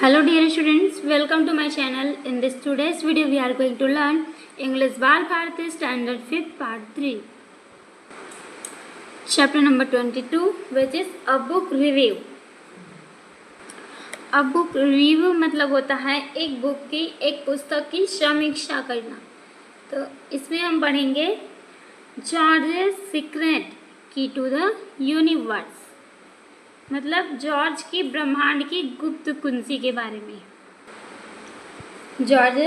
Hello dear students, welcome to my channel. In this today's video we are going to learn English Bal Bharati Standard 5th Part 3. Chapter number 22, which is a book review. A book review मतलब होता है एक book की, एक पुस्तक की समीक्षा करना। तो इसमें हम पढ़ेंगे जॉर्ज सीक्रेट की टू द यूनिवर्स, मतलब जॉर्ज की ब्रह्मांड की गुप्त कुंजी के बारे में। जॉर्ज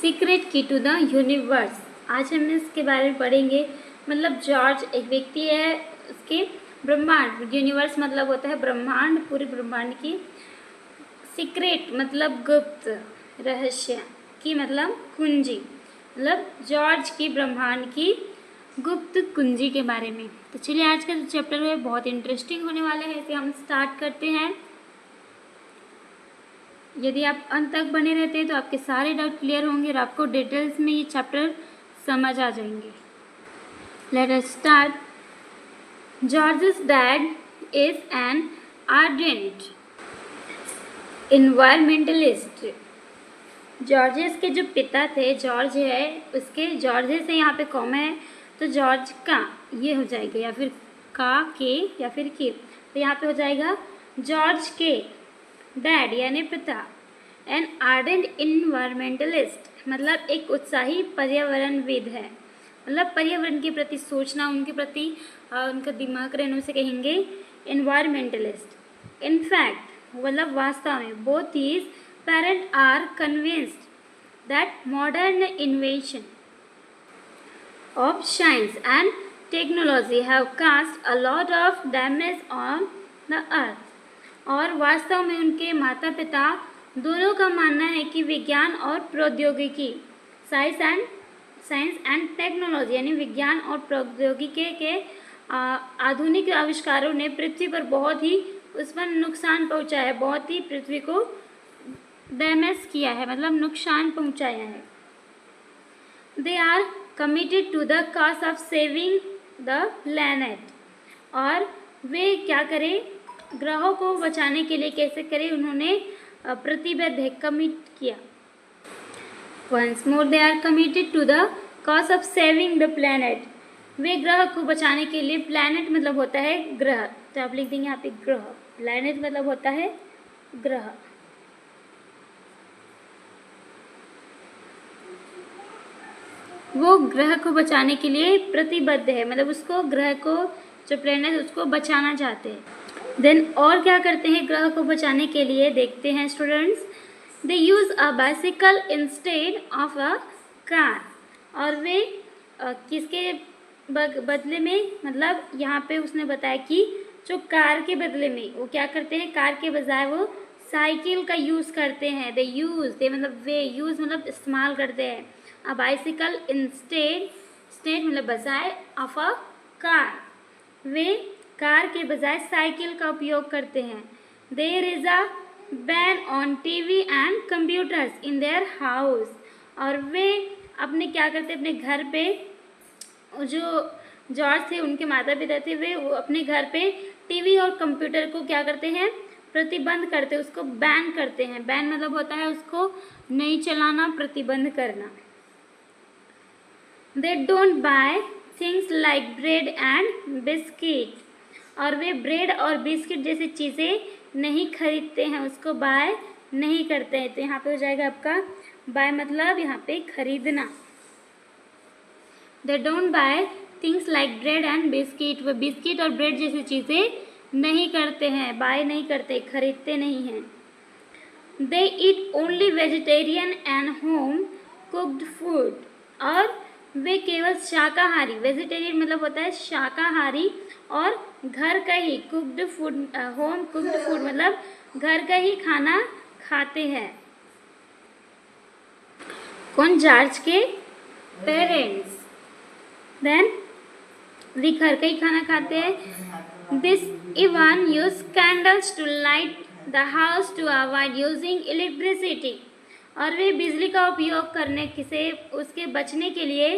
सीक्रेट की टू द यूनिवर्स, आज हम इसके बारे में पढ़ेंगे। मतलब जॉर्ज एक व्यक्ति है, उसके ब्रह्मांड, यूनिवर्स मतलब होता है ब्रह्मांड, पूरे ब्रह्मांड की। सीक्रेट मतलब गुप्त, रहस्य की मतलब कुंजी, मतलब जॉर्ज की ब्रह्मांड की गुप्त कुंजी के बारे में। तो चलिए आज का जो चैप्टर है बहुत इंटरेस्टिंग होने वाला है, इसे हम स्टार्ट करते हैं। यदि आप अंत तक बने रहते हैं तो आपके सारे डाउट क्लियर होंगे और आपको डिटेल्स में ये चैप्टर समझ आ जाएंगे। Let us start. George's dad is an ardent environmentalist. George's के जो पिता थे, जॉर्ज है, उसके जॉर्जेस है यहाँ पे कॉमा है, तो जॉर्ज का ये हो जाएगा, या फिर का के या फिर के, तो यहाँ पे हो जाएगा जॉर्ज के डैड यानी पिता एन आर्डेंट इन्वायरमेंटलिस्ट, मतलब एक उत्साही पर्यावरणविद है। मतलब पर्यावरण के प्रति सोचना, उनके प्रति उनका दिमाग रहने से कहेंगे इन्वायरमेंटलिस्ट। इनफैक्ट मतलब वास्तव में both these parent are convinced that modern invention of science and technology have caused a lot of damage on the earth। और वास्तव में उनके माता पिता दोनों का मानना है कि विज्ञान और प्रौद्योगिकी, साइंस एंड टेक्नोलॉजी यानी विज्ञान और प्रौद्योगिकी के आधुनिक आविष्कारों ने पृथ्वी पर बहुत ही उस पर नुकसान पहुंचाया है, बहुत ही पृथ्वी को डैमेज किया है, मतलब नुकसान पहुंचाया है। They are committed to the cause of saving the planet। और वे क्या करें, ग्रहों को बचाने के लिए कैसे करें, उन्होंने प्रतिबद्ध है, कमिट किया। Once more they are committed to the cause of saving the planet। वे ग्रह को बचाने के लिए, planet मतलब होता है ग्रह, तो आप लिख देंगे यहाँ पे ग्रह, planet मतलब होता है ग्रह। वो ग्रह को बचाने के लिए प्रतिबद्ध है, मतलब उसको ग्रह को, जो प्लेनेट उसको बचाना चाहते हैं। देन और क्या करते हैं ग्रह को बचाने के लिए, देखते हैं students. They use a bicycle instead of a car. और वे किसके बदले में, मतलब यहाँ पे उसने बताया कि जो कार के बदले में वो क्या करते हैं, कार के बजाय वो साइकिल का यूज़ करते हैं। दे मतलब वे यूज़ मतलब इस्तेमाल करते हैं। अ बाइसिकल इंस्टेड मतलब बजाय ऑफ अ कार, वे कार के बजाय साइकिल का उपयोग करते हैं। There is a ban on TV and computers in their house. और वे अपने क्या करते, अपने घर पे, जो जॉर्ज थे उनके माता पिता थे, वे वो अपने घर पे टीवी और कंप्यूटर को क्या करते हैं, प्रतिबंध करते, उसको बैन करते हैं। बैन मतलब होता है उसको नहीं चलाना, प्रतिबंध करना। They don't buy things like bread and biscuit। और वे ब्रेड और बिस्किट जैसी चीज़ें नहीं खरीदते हैं, उसको बाय नहीं करते हैं। तो यहाँ पे हो जाएगा आपका बाय मतलब यहाँ पे खरीदना। They don't buy things like bread and biscuit। Way biscuit और ब्रेड जैसी चीज़ें नहीं करते हैं, बाय नहीं करते, खरीदते नहीं हैं। They eat only vegetarian and home cooked food। और वे केवल शाकाहारी, वेजिटेरियन मतलब होता है शाकाहारी, और घर का ही cooked food, home cooked food मतलब घर का ही खाना खाते हैं। कौन, जॉर्ज के पेरेंट्स। देन वे घर का ही खाना खाते हैं। This even use candles to light the house to avoid using electricity. और वे बिजली का उपयोग करने से उसके बचने के लिए,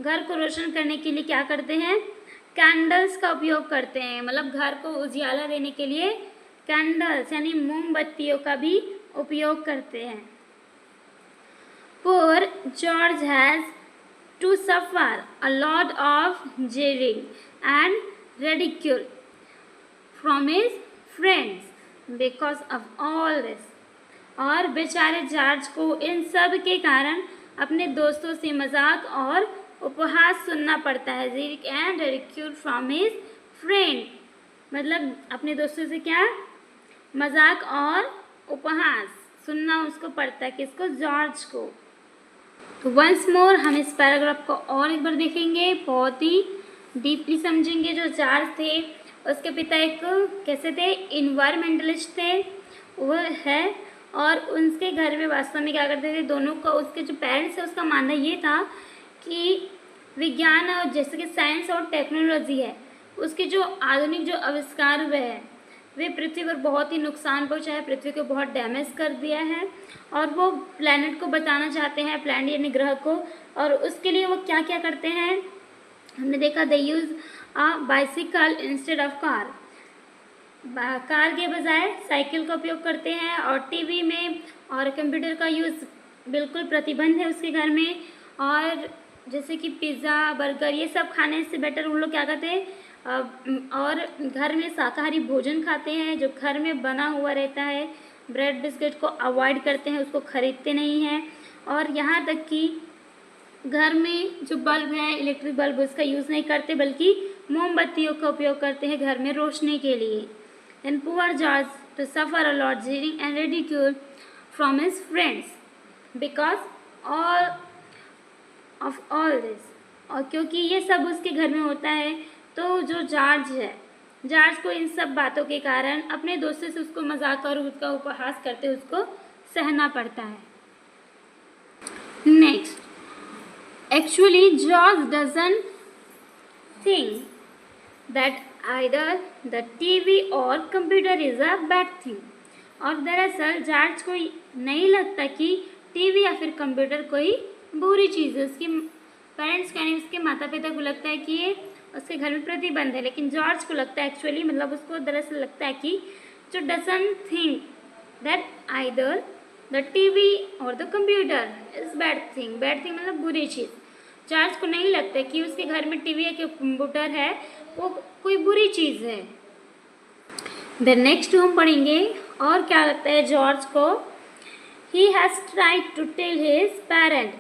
घर को रोशन करने के लिए क्या करते हैं, कैंडल्स का उपयोग करते हैं। मतलब घर को उजियाला देने के लिए कैंडल्स यानी मोमबत्तियों का भी उपयोग करते हैं। Poor George has to suffer a lot of jeering and ridicule from his friends because of all this. और बेचारे जॉर्ज को इन सब के कारण अपने दोस्तों से मजाक और उपहास सुनना पड़ता है। Jeering and ridicule from his friend, मतलब अपने दोस्तों से क्या, मजाक और उपहास सुनना उसको पड़ता है। किसको? जॉर्ज को। तो वंस मोर हम इस पैराग्राफ को और एक बार देखेंगे, बहुत ही डीपली समझेंगे। जो जॉर्ज थे उसके पिता एक कैसे थे, इन्वायरमेंटलिस्ट थे वो है, और उनके घर में वास्तव में क्या करते थे, दोनों का, उसके जो पेरेंट्स है उसका मानना ये था कि विज्ञान और जैसे कि साइंस और टेक्नोलॉजी है उसके जो आधुनिक जो आविष्कार हुए हैं वे पृथ्वी पर बहुत ही नुकसान पहुंचा है, पृथ्वी को बहुत डैमेज कर दिया है, और वो प्लैनेट को बचाना चाहते हैं, प्लैनेट यानी ग्रह को। और उसके लिए वो क्या क्या करते हैं, हमने देखा they use a bicycle instead of car, car के बजाय साइकिल का उपयोग करते हैं। और टीवी में और कंप्यूटर का यूज़ बिल्कुल प्रतिबंध है उसके घर में। और जैसे कि पिज़्ज़ा, बर्गर, ये सब खाने से बेटर उन लोग क्या करते हैं, और घर में शाकाहारी भोजन खाते हैं जो घर में बना हुआ रहता है। ब्रेड बिस्किट को अवॉइड करते हैं, उसको खरीदते नहीं हैं। और यहाँ तक कि घर में जो बल्ब है, इलेक्ट्रिक बल्ब, उसका यूज़ नहीं करते बल्कि मोमबत्तियों का उपयोग करते हैं घर में रोशनी के लिए। Then poor George to suffer a lot jeering and ridicule from his friends because of all this. और क्योंकि ये सब उसके घर में होता है तो जो जॉर्ज है, जॉर्ज को इन सब बातों के कारण अपने दोस्तों से उसको मजाक और उसका उपहास करते उसको सहना पड़ता है। Next, actually George doesn't think that either the TV और computer is a bad thing. और दरअसल जॉर्ज को नहीं लगता कि टीवी या फिर कंप्यूटर कोई बुरी चीज़ है। उसके पेरेंट्स यानी उसके माता पिता को लगता है कि ये उसके घर में प्रतिबंध है, लेकिन जॉर्ज को लगता है एक्चुअली, मतलब उसको दरअसल लगता है कि जो doesn't think that either the TV और the computer is bad thing, bad thing मतलब बुरी चीज़। जॉर्ज को नहीं लगता कि उसके घर में टीवी या कंप्यूटर है वो कोई बुरी चीज़ है। देन नेक्स्ट हम पढ़ेंगे और क्या लगता है जॉर्ज को, he has tried to tell his parent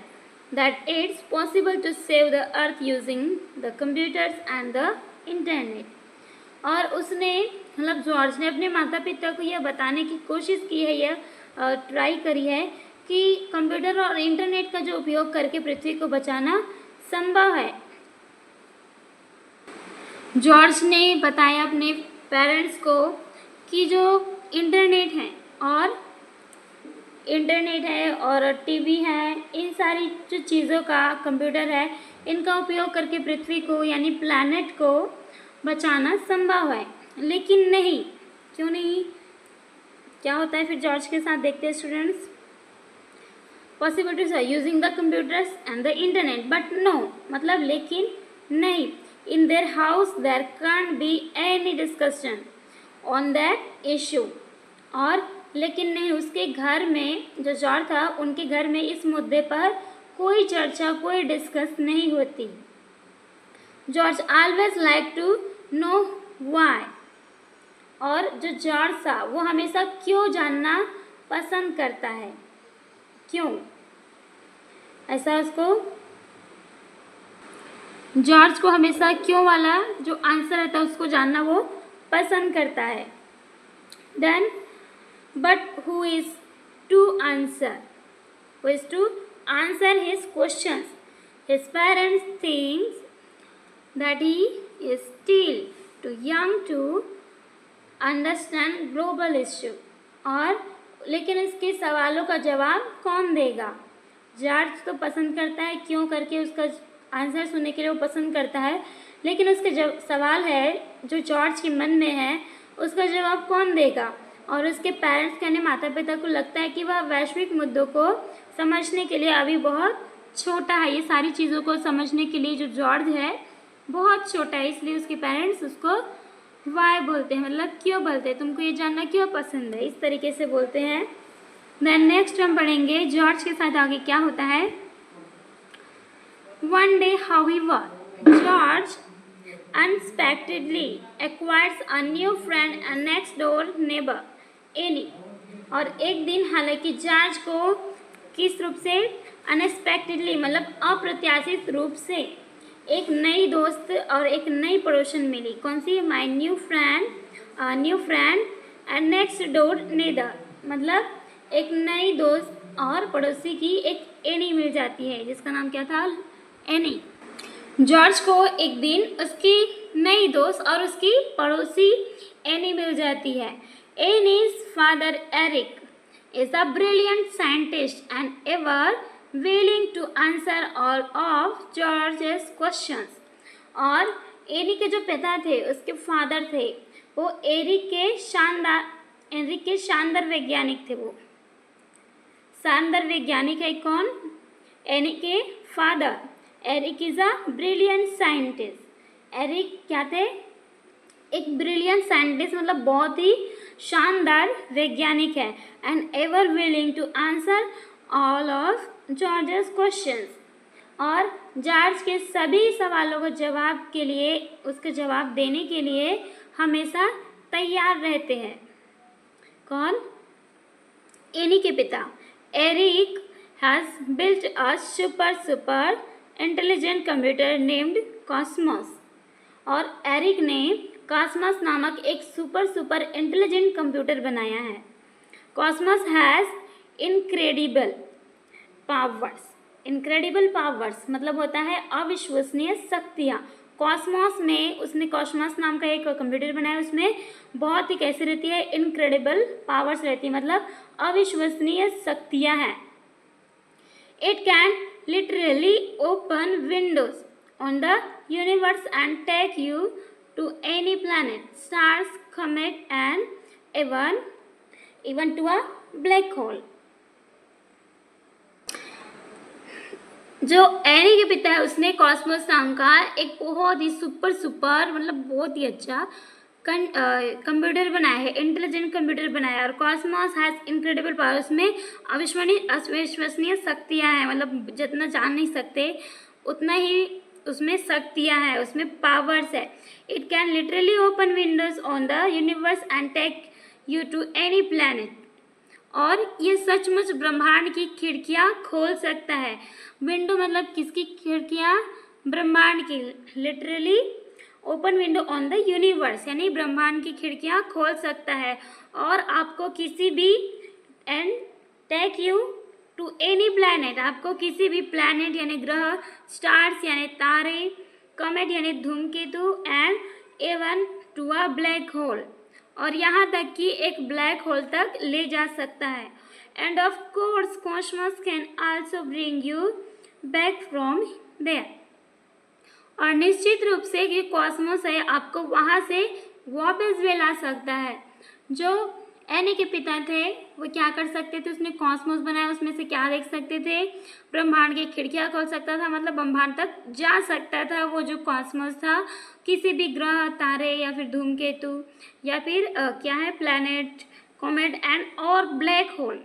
that it's possible to save the earth using the computers and the internet। और उसने मतलब जॉर्ज ने अपने माता पिता को यह बताने की कोशिश की है, यह ट्राई करी है कि कंप्यूटर और इंटरनेट का जो उपयोग करके पृथ्वी को बचाना संभव है। जॉर्ज ने बताया अपने पेरेंट्स को कि जो इंटरनेट है और टीवी है, इन सारी जो चीज़ों का, कंप्यूटर है, इनका उपयोग करके पृथ्वी को यानी प्लैनेट को बचाना संभव है। लेकिन नहीं, क्यों नहीं, क्या होता है फिर जॉर्ज के साथ, देखते हैं स्टूडेंट्स। पॉसिबिलिटीज है using the computers and the internet but no, मतलब लेकिन नहीं, in their house there can be any discussion on that issue. और लेकिन नहीं, उसके घर में जो जॉर्ज था उनके घर में इस मुद्दे पर कोई चर्चा, कोई डिस्कस नहीं होती। George always like to know why, और जो जॉर्ज था वो हमेशा क्यों जानना पसंद करता है, क्यों, ऐसा उसको, जॉर्ज को हमेशा क्यों वाला जो आंसर रहता है उसको जानना वो पसंद करता है। Then but who is to answer his questions? His parents think that he is still too young to understand global issue। और लेकिन इसके सवालों का जवाब कौन देगा? जॉर्ज तो पसंद करता है क्यों करके उसका आंसर सुनने के लिए वो पसंद करता है, लेकिन उसके जो सवाल है जो जॉर्ज के मन में है उसका जवाब कौन देगा? और उसके पेरेंट्स यानी माता पिता को लगता है कि वह वैश्विक मुद्दों को समझने के लिए अभी बहुत छोटा है। ये सारी चीज़ों को समझने के लिए जो जॉर्ज है बहुत छोटा है, इसलिए उसके पेरेंट्स उसको वाई बोलते हैं, मतलब क्यों बोलते हैं, तुमको ये जानना क्यों पसंद है, इस तरीके से बोलते हैं। देन नेक्स्ट हम पढ़ेंगे जॉर्ज के साथ आगे क्या होता है। One day however George unexpectedly acquires a new friend and next door neighbor Annie। और एक दिन हालांकि जॉर्ज को किस रूप से अनएक्सपेक्टेडली मतलब अप्रत्याशित रूप से एक नई दोस्त और एक नई पड़ोसन मिली। कौन सी? My new friend and next door neighbour, मतलब एक नई दोस्त और पड़ोसी की एक एनी मिल जाती है जिसका नाम क्या था? एनी। जॉर्ज को एक दिन उसकी नई दोस्त और उसकी पड़ोसी एनी मिल जाती है। Annie's father Eric is a brilliant scientist and ever willing to answer all of George's questions। और एनी के जो पिता थे, उसके फादर थे, वो एरिक के शानदार वैज्ञानिक थे। वो शानदार वैज्ञानिक है कौन? एनी के father. Eric is a brilliant scientist. Eric क्या थे? एक ब्रिलियंट साइंटिस्ट मतलब बहुत ही शानदार वैज्ञानिक है। And ever willing to answer all of George's questions, और जॉर्ज के सभी सवालों को जवाब के लिए, उसके जवाब देने के लिए हमेशा तैयार रहते हैं। कौन? एनी के पिता। Eric has built a super intelligent computer named Cosmos. और एरिक ने कॉस्मोस नामक एक सुपर इंटेलिजेंट कंप्यूटर बनाया है। कॉस्मोस हैज़ इनक्रेडिबल पावर्स मतलब होता है अविश्वसनीय शक्तियाँ। कॉस्मोस में उसने कॉस्मोस नाम का एक कंप्यूटर बनाया, उसमें बहुत ही कैसे रहती है? इनक्रेडिबल पावर्स रहती है, मतलब अविश्वसनीय शक्तियाँ हैं। It can literally open windows on the universe and take you to any planet, stars, comet and even to a black hole। जो एनी के पिता है उसने कॉस्मोस नाम का एक बहुत ही सुपर मतलब बहुत ही अच्छा कंप्यूटर बनाया है, इंटेलिजेंट कंप्यूटर बनाया है। और कॉस्मोस हैज़ इनक्रेडिबल पावर, उसमें अविश्वसनीय शक्तियाँ हैं, मतलब जितना जान नहीं सकते उतना ही उसमें शक्तियाँ हैं, उसमें पावर्स है। It can literally open windows on the universe and take you to any planet. और ये सचमुच ब्रह्मांड की खिड़कियाँ खोल सकता है। विंडो मतलब किसकी खिड़कियाँ? ब्रह्मांड की। Literally open window on the universe यानी ब्रह्मांड की खिड़कियाँ खोल सकता है और आपको किसी भी and take you to any planet, आपको किसी भी प्लैनेट यानी ग्रह, स्टार्स यानी तारे, कॉमेट यानी धूमकेतु and even to a black hole, और यहाँ तक कि एक ब्लैक होल तक ले जा सकता है। And of course Cosmos can also bring you back from there. और निश्चित रूप से ये कॉस्मोस है आपको वहाँ से वापस भी ला सकता है। जो एनी के पिता थे वो क्या कर सकते थे? उसने कॉस्मोस बनाया, उसमें से क्या देख सकते थे? ब्रह्मांड की खिड़कियाँ खोल सकता था, मतलब ब्रह्मांड तक जा सकता था। वो जो कॉस्मोस था किसी भी ग्रह, तारे या फिर धूमकेतु या फिर क्या है प्लैनेट, कॉमेट एंड और ब्लैक होल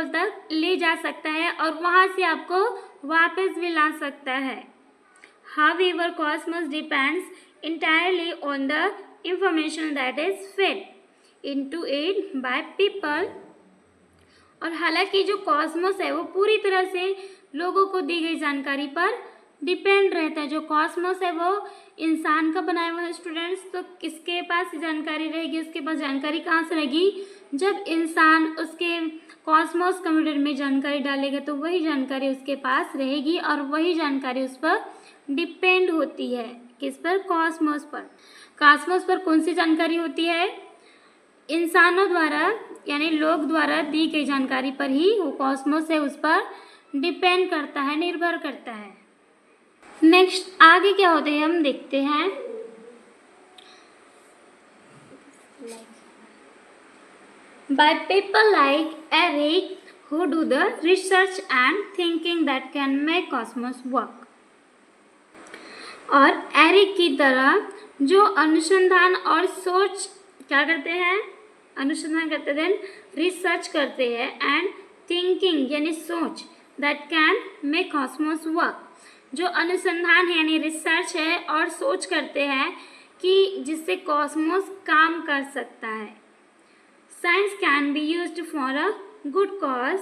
तक ले जा सकता है और वहाँ से आपको वापस भी ला सकता है। However, cosmos depends entirely on the information that is fed into it by people। और हालांकि जो कॉस्मोस है वो पूरी तरह से लोगों को दी गई जानकारी पर डिपेंड रहता है। जो कॉस्मोस है वो इंसान का बनाया हुआ है स्टूडेंट्स, तो किसके पास जानकारी रहेगी? उसके पास जानकारी कहाँ से रहेगी? जब इंसान उसके कॉस्मोस कंप्यूटर में जानकारी डालेगा तो वही जानकारी उसके पास रहेगी और वही जानकारी उस पर डिपेंड होती है। किस पर? कॉस्मोस पर। कॉस्मोस पर कौन सी जानकारी होती है? इंसानों द्वारा यानी लोग द्वारा दी गई जानकारी पर ही वो कॉस्मोस है उस पर डिपेंड करता है, निर्भर करता है। नेक्स्ट आगे क्या होते हैं हम देखते हैं। By people like Eric who do the research and thinking that can make cosmos work। और एरिक की तरह जो अनुसंधान और सोच क्या करते हैं? अनुसंधान करते हैं, देन रिसर्च करते हैं, एंड थिंकिंग यानी सोच, that can make Cosmos work. जो अनुसंधान है यानी रिसर्च है और सोच करते हैं कि जिससे कॉस्मोस काम कर सकता है। Science can be used for a good cause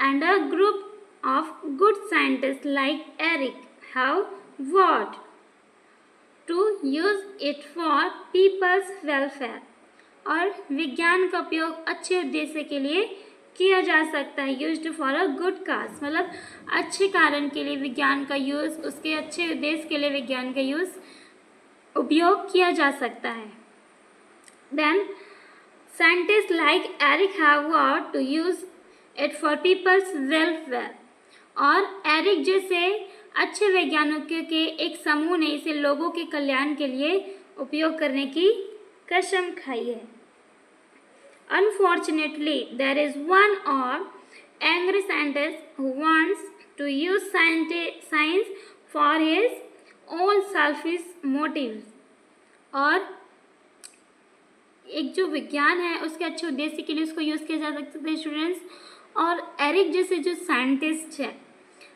and a group of good scientists like Eric have vowed to use it for people's welfare। और विज्ञान का उपयोग अच्छे उद्देश्य के लिए किया जा सकता है। यूज्ड फॉर अ गुड काज मतलब अच्छे कारण के लिए विज्ञान का यूज़, उसके अच्छे उद्देश्य के लिए विज्ञान का यूज़ उपयोग किया जा सकता है। Then scientist like Eric have vowed to use it for people's welfare। और एरिक जैसे अच्छे वैज्ञानिकों के एक समूह ने इसे लोगों के कल्याण के लिए उपयोग करने की कसम खाई है। Unfortunately there is one odd angry scientist who wants to use science for his own selfish motives. और एक जो विज्ञान है उसके अच्छे उद्देश्य के लिए उसको यूज़ किया जा सकता है स्टूडेंट्स। और एरिक जैसे जो साइंटिस्ट है,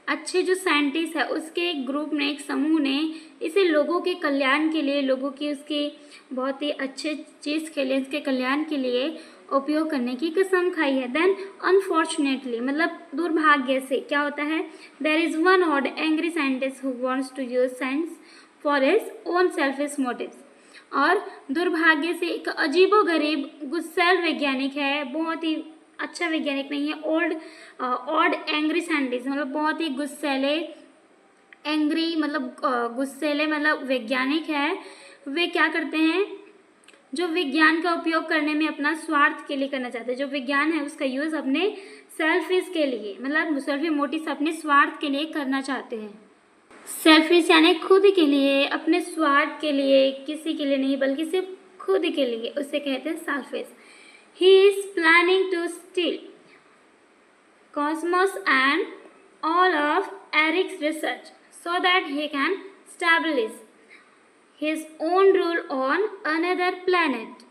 अच्छे जो साइंटिस्ट है, उसके एक ग्रुप ने, एक समूह ने इसे लोगों के कल्याण के लिए, लोगों की उसके बहुत ही अच्छे चीज़ के लिए, उसके कल्याण के लिए उपयोग करने की कसम खाई है। देन अनफॉर्चुनेटली मतलब दुर्भाग्य से क्या होता है, there is one odd angry scientist who wants to use science for his own selfish motives. और दुर्भाग्य से एक अजीबोगरीब गुस्सैल वैज्ञानिक है, बहुत ही अच्छा वैज्ञानिक नहीं है, ऑड एंग्री साइंटिस्ट मतलब बहुत ही गुस्सैले, एंग्री मतलब गुस्सैले मतलब वैज्ञानिक है। वे क्या करते हैं, जो विज्ञान का उपयोग करने में अपना स्वार्थ के लिए करना चाहते हैं। जो विज्ञान है उसका यूज़ अपने सेल्फिश के लिए मतलब सेल्फिश मोटिव अपने स्वार्थ के लिए करना चाहते हैं। सेल्फिश यानी खुद के लिए, अपने स्वार्थ के लिए, किसी के लिए नहीं बल्कि सिर्फ खुद के लिए, उसे कहते हैं selfish. He is planning to steal Cosmos and all of Eric's research so that he can establish his own rule on another planet।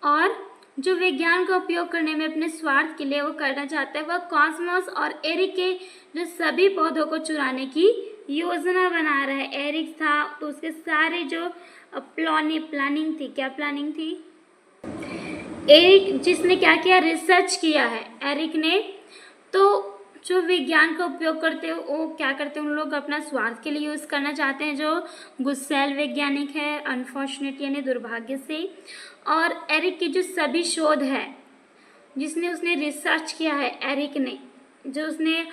और जो विज्ञान का उपयोग करने में अपने स्वार्थ के लिए वो करना चाहता है, वह कॉस्मोस और एरिक के जो सभी पौधों को चुराने की योजना बना रहा है। एरिक था तो उसके सारे जो प्लानिंग थी, क्या प्लानिंग थी, एरिक जिसने क्या किया, रिसर्च किया है एरिक ने। तो जो विज्ञान का उपयोग करते हैं वो क्या करते हैं, उन लोग अपना स्वार्थ के लिए यूज़ करना चाहते हैं। जो गुस्सैल वैज्ञानिक है, अनफॉर्चुनेट यानी दुर्भाग्य से। और एरिक की जो सभी शोध है जिसने उसने रिसर्च किया है, एरिक ने जो उसने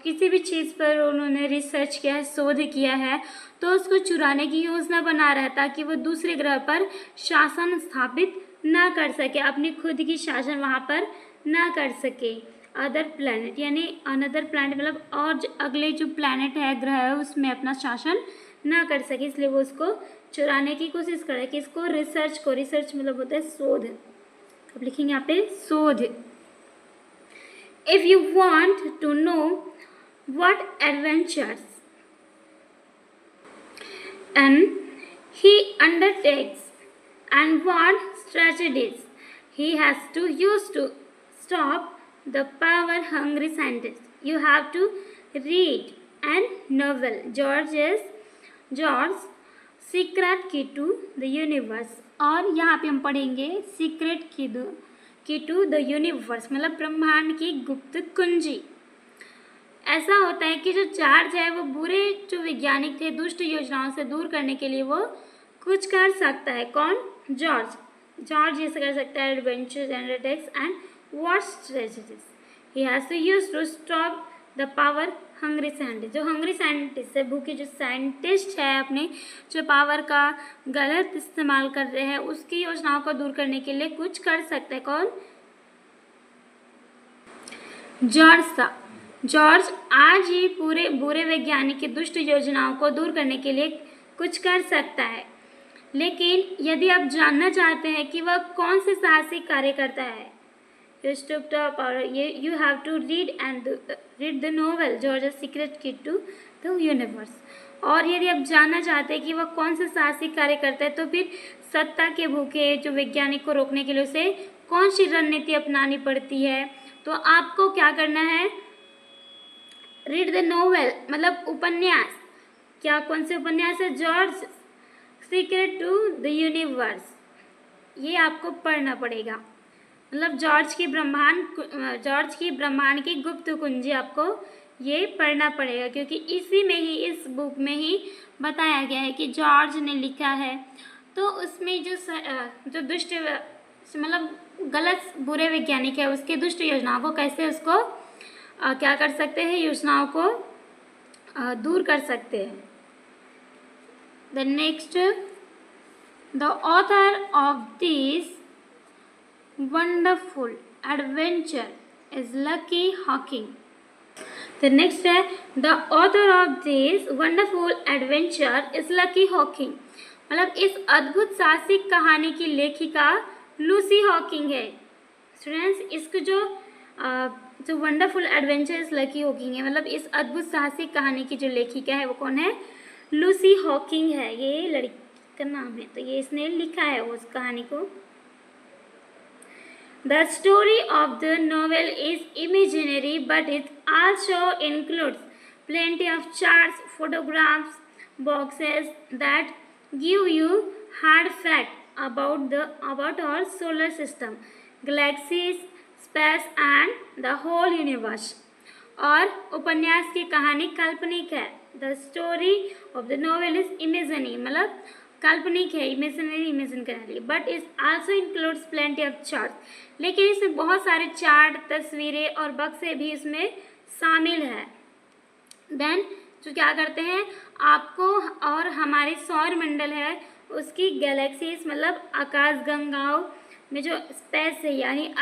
किसी भी चीज़ पर उन्होंने रिसर्च किया है, शोध किया है, तो उसको चुराने की योजना बना रहा है ताकि वो दूसरे ग्रह पर शासन स्थापित ना कर सके, अपनी खुद की शासन वहाँ पर ना कर सके। अदर प्लैनेट यानी अनदर प्लैनेट मतलब और अगले जो प्लैनेट है, ग्रह है, उसमें अपना शासन ना कर सके, इसलिए वो उसको चुराने की कोशिश करे कि इसको रिसर्च मतलब होता है शोध। अब लिखेंगे यहाँ पे शोध। If you want to know what adventures and he undertakes and what strategies he has to use to stop the power-hungry scientist. You have to read a novel, George's Secret Key to the Universe। और यहाँ पे हम पढ़ेंगे secret की to the universe मतलब ब्रह्मांड की गुप्त कुंजी। ऐसा होता है कि जो जॉर्ज है वो बुरे जो वैज्ञानिक थे, दुष्ट योजनाओं से दूर करने के लिए वो कुछ कर सकता है। कौन? जॉर्ज ये कर सकता है adventures and attacks and what strategies he has to use to stop the power hungry scientist. जो हंग्री साइंटिस्ट है, भूखे जो साइंटिस्ट है, अपने जो पावर का गलत इस्तेमाल कर रहे हैं, उसकी योजनाओं को दूर करने के लिए कुछ कर सकता है। कौन? जॉर्ज था। जॉर्ज आज ही पूरे बुरे वैज्ञानिक की दुष्ट योजनाओं को दूर करने के लिए कुछ कर सकता है। लेकिन यदि आप जानना चाहते हैं कि वह कौन से साहसिक कार्य करता है, you have to read the novel George's Secret Key to the Universe। और यदि आप जानना चाहते हैं कि वह कौन से साहसिक कार्य करता है, तो फिर सत्ता के भूखे जो वैज्ञानिक को रोकने के लिए उसे कौन सी रणनीति अपनानी पड़ती है, तो आपको क्या करना है, रीड द नोवेल, मतलब उपन्यास। क्या कौन से उपन्यास है, George secret to the universe, ये आपको पढ़ना पड़ेगा। मतलब जॉर्ज की ब्रह्मांड की गुप्त कुंजी आपको ये पढ़ना पड़ेगा, क्योंकि इसी में ही, इस बुक में ही बताया गया है कि जॉर्ज ने लिखा है। तो उसमें जो दुष्ट, मतलब गलत बुरे वैज्ञानिक है, उसके दुष्ट योजनाओं को कैसे उसको क्या कर सकते हैं, योजनाओं को दूर कर सकते हैं। The next, the author of this wonderful adventure is lucky Hawking. The next है, the author of this wonderful adventure is lucky Hawking. मतलब इस अद्भुत साहसिक कहानी की लेखिका लूसी हॉकिंग है। स्टूडेंट्स, इसको जो wonderful adventure is lucky Hawking है, मतलब इस अद्भुत साहसिक कहानी की जो लेखिका है वो कौन है, लूसी हॉकिंग है, ये लड़की का नाम है। तो ये इसने लिखा है उस कहानी को। The story of the novel is imaginary, but it also includes plenty of charts, photographs, boxes that give you hard fact about our solar system, galaxies, space and the whole universe. और उपन्यास की कहानी काल्पनिक है। The story of the novel is imaginary, मतलब काल्पनिक है, imagine करने के लिए, बट इस also includes plenty of chart, लेकिन इसमें बहुत सारे चार्ट, तस्वीरें और बक्से भी इसमें शामिल है। देन जो क्या करते हैं, आपको और हमारे सौर मंडल है उसकी गैलेक्सीज, मतलब आकाश गंगाओं में जो स्पेस है यानी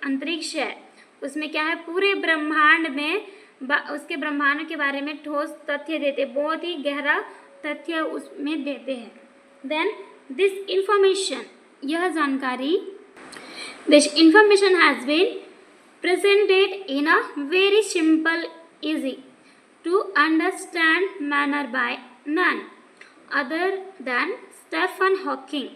अंतरिक्ष है, उसमें क्या है, पूरे ब्रह्मांड में उसके ब्रह्मांड के बारे में ठोस तथ्य देते, बहुत ही गहरा तथ्य उसमें देते हैं। देन दिस इंफॉर्मेशन, यह जानकारी, this information has been presented in a very simple, easy to understand manner by none other than Stephen Hawking,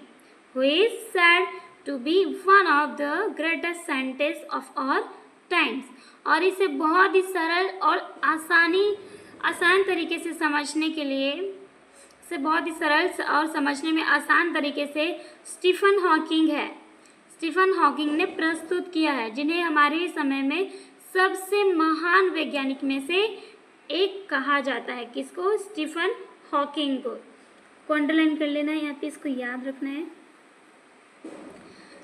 who is said to be one of the greatest scientists of our times। और इसे बहुत ही सरल और आसान तरीके से समझने के लिए, इसे बहुत ही सरल और समझने में आसान तरीके से स्टीफन हॉकिंग है, स्टीफन हॉकिंग ने प्रस्तुत किया है, जिन्हें हमारे समय में सबसे महान वैज्ञानिक में से एक कहा जाता है। किसको, स्टीफन हॉकिंग को। अंडरलाइन कर लेना है यहाँ पे, इसको याद रखना है।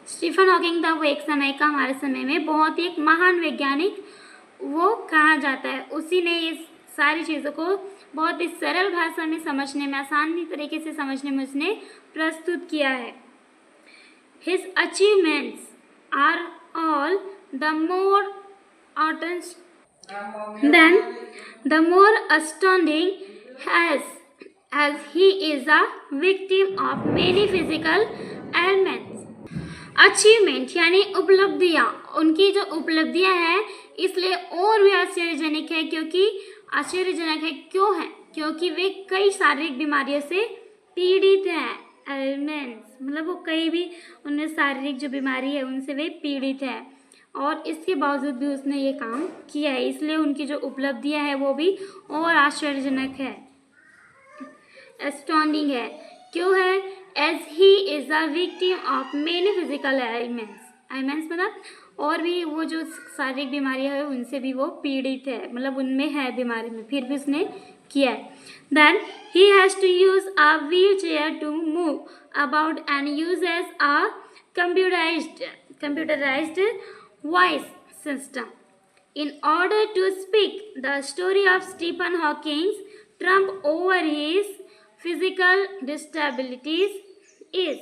स्टीफन हॉकिंग था वो एक समय का, हमारे समय में बहुत ही एक महान वैज्ञानिक वो कहा जाता है। उसी ने इस सारी चीज़ों को बहुत ही सरल भाषा में समझने में, आसानी तरीके से समझने में उसने प्रस्तुत किया है। His achievements are all the more astounding as he is a victim of many physical ailments। Achievement यानी उपलब्धियाँ, उनकी जो उपलब्धियाँ हैं इसलिए और भी आश्चर्यजनक है, क्योंकि आश्चर्यजनक है क्यों है, क्योंकि वे कई शारीरिक बीमारियों से पीड़ित हैं। एलिमेंट्स मतलब वो कई भी उनमें शारीरिक जो बीमारी है उनसे वे पीड़ित है, और इसके बावजूद भी उसने ये काम किया है, इसलिए उनकी जो उपलब्धियां हैं वो भी और आश्चर्यजनक है, एस्टॉन्डिंग है। क्यों है, as he is a victim of many physical elements मतलब और भी वो जो शारीरिक बीमारियां है उनसे भी वो पीड़ित है, मतलब उनमें है बीमारी में, फिर भी उसने किया है। Then he has to use a wheelchair to move about and uses a computerized voice system in order to speak. The story of Stephen Hawking's triumph over his physical disabilities is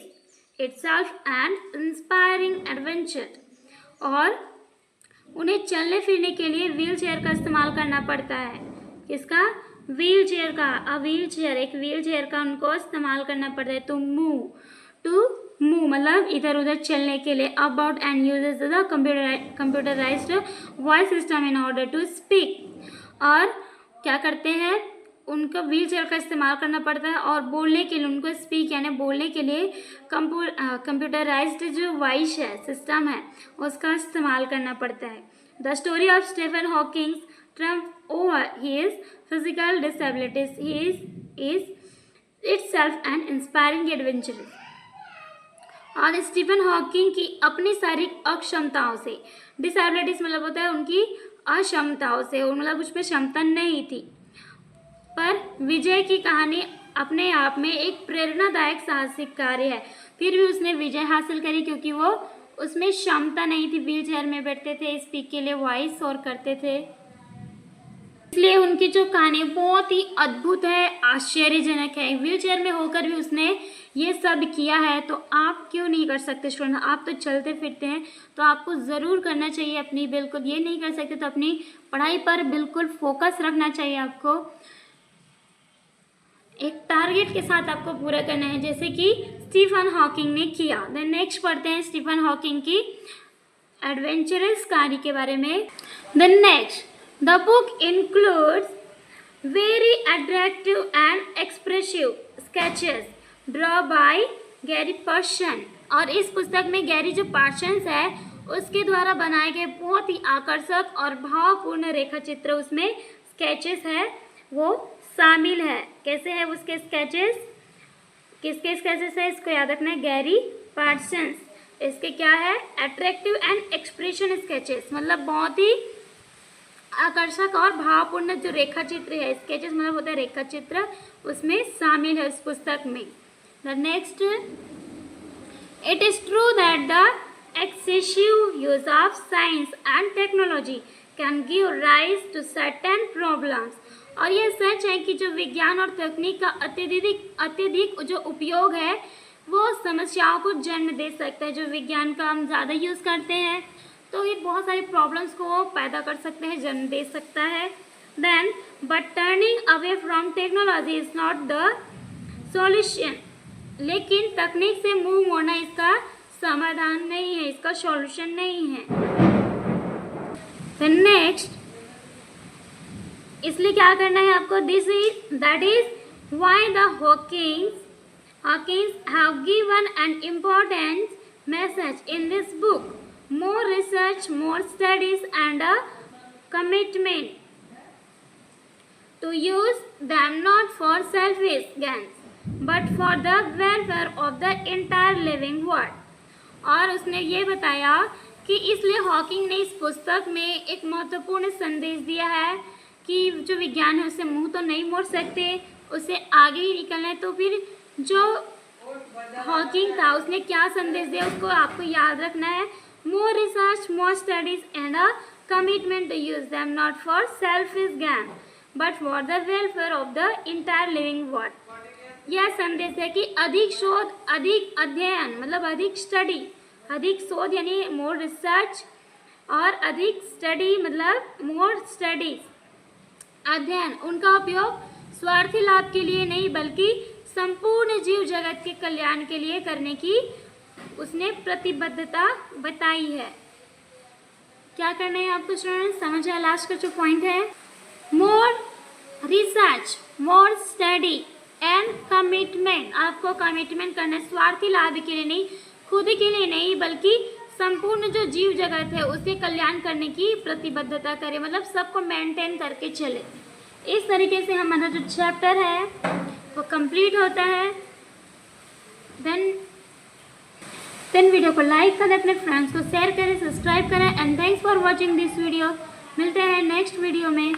itself an inspiring adventure। और उन्हें चलने फिरने के लिए wheel chair का इस्तेमाल करना पड़ता है। किसका, व्हील चेयर का, एक व्हील चेयर का उनको इस्तेमाल करना पड़ता है। टू मूव मतलब इधर उधर चलने के लिए। About and uses the computerised voice system in order to speak. और क्या करते हैं, उनको व्हील चेयर का इस्तेमाल करना पड़ता है और बोलने के लिए उनको स्पीक यानी बोलने के लिए कंप्यूटराइज्ड जो वॉइस है सिस्टम है उसका इस्तेमाल करना पड़ता है। The story of Stephen Hawking trump over his physical disabilities is itself an inspiring adventure। और स्टीफन हॉकिंग की अपनी शारीरिक अक्षमताओं से, डिसेबिलिटीज मतलब होता है उनकी अक्षमताओं से, मतलब उसमें क्षमता नहीं थी, पर विजय की कहानी अपने आप में एक प्रेरणादायक साहसिक कार्य है। फिर भी उसने विजय हासिल करी क्योंकि वो उसमें क्षमता नहीं थी, व्हील चेयर में बैठते थे, स्पीक के लिए वॉइस और करते थे, इसलिए उनकी जो कहानी बहुत ही अद्भुत है, आश्चर्यजनक है। व्हील चेयर में होकर भी उसने ये सब किया है, तो आप क्यों नहीं कर सकते स्टूडेंट? आप तो चलते फिरते हैं, तो आपको ज़रूर करना चाहिए। अपनी बिल्कुल ये नहीं कर सकते तो अपनी पढ़ाई पर बिल्कुल फोकस रखना चाहिए। आपको एक टारगेट के साथ आपको पूरा करना है, जैसे कि स्टीफन हॉकिंग ने किया। देन नेक्स्ट पढ़ते हैं स्टीफन हॉकिंग की एडवेंचरस कहानी के बारे में। Then next, the book includes very attractive and expressive sketches drawn by Gary Parsons। और इस पुस्तक में गैरी जो पार्सन्स है उसके द्वारा बनाए गए बहुत ही आकर्षक और भावपूर्ण रेखा चित्र, उसमें स्केचेस है वो शामिल है। कैसे है उसके स्केचेस? किसके स्केचेस है इसको याद रखना है, गैरी पार्सन्स। इसके क्या है? अट्रैक्टिव एंड एक्सप्रेशन स्केचेस, मतलब बहुत ही आकर्षक और भावपूर्ण जो रेखा चित्र है, स्केचेस मतलब होता है रेखा चित्र, उसमें शामिल है इस पुस्तक में। The next, it is true that the excessive use of science and technology can give rise to certain problems. और यह सच है कि जो विज्ञान और तकनीक का अत्यधिक जो उपयोग है वो समस्याओं को जन्म दे सकता है। जो विज्ञान का हम ज़्यादा यूज़ करते हैं तो ये बहुत सारी प्रॉब्लम्स को पैदा कर सकते हैं, जन्म दे सकता है। Then but turning away from technology is not the solution. लेकिन तकनीक से मुंह मोड़ना इसका समाधान नहीं है, इसका सॉल्यूशन नहीं है। देन नेक्स्ट, इसलिए क्या करना है आपको? That is why the Hawkings have given an important message in this book. More research, more studies and a commitment to use them not for selfish gains but for the welfare of the entire living world। और उसने ये बताया कि इसलिए Hawking ने इस पुस्तक में एक महत्वपूर्ण संदेश दिया है कि जो विज्ञान है उससे मुंह तो नहीं मोड़ सकते, उसे आगे ही निकलना है। तो फिर जो हॉकिंग था उसने क्या संदेश दिया उसको आपको याद रखना है। More research, more studies and a commitment to use them not for selfish gain but for the welfare of the entire living world। यह संदेश है कि अधिक शोध, अधिक अध्ययन मतलब अधिक स्टडी, अधिक शोध यानी more research और अधिक स्टडी मतलब more studies, अध्ययन, उनका उपयोग स्वार्थी लाभ के लिए नहीं बल्कि संपूर्ण जीव जगत के कल्याण के लिए करने की उसने प्रतिबद्धता बताई है। क्या करना है आपको स्टूडेंट? समझ आया लास्ट का जो पॉइंट है? More research, more study and commitment. आपको कमिटमेंट करना है, स्वार्थी लाभ के लिए नहीं, खुद के लिए नहीं, बल्कि संपूर्ण जो जीव जगत है उसके कल्याण करने की प्रतिबद्धता करे, मतलब सबको मेंटेन करके चले। इस तरीके से हमारा जो चैप्टर है वो कंप्लीट होता है। देन वीडियो को लाइक करें, अपने फ्रेंड्स को शेयर करें, सब्सक्राइब करें and thanks for watching this video. मिलते हैं नेक्स्ट वीडियो में।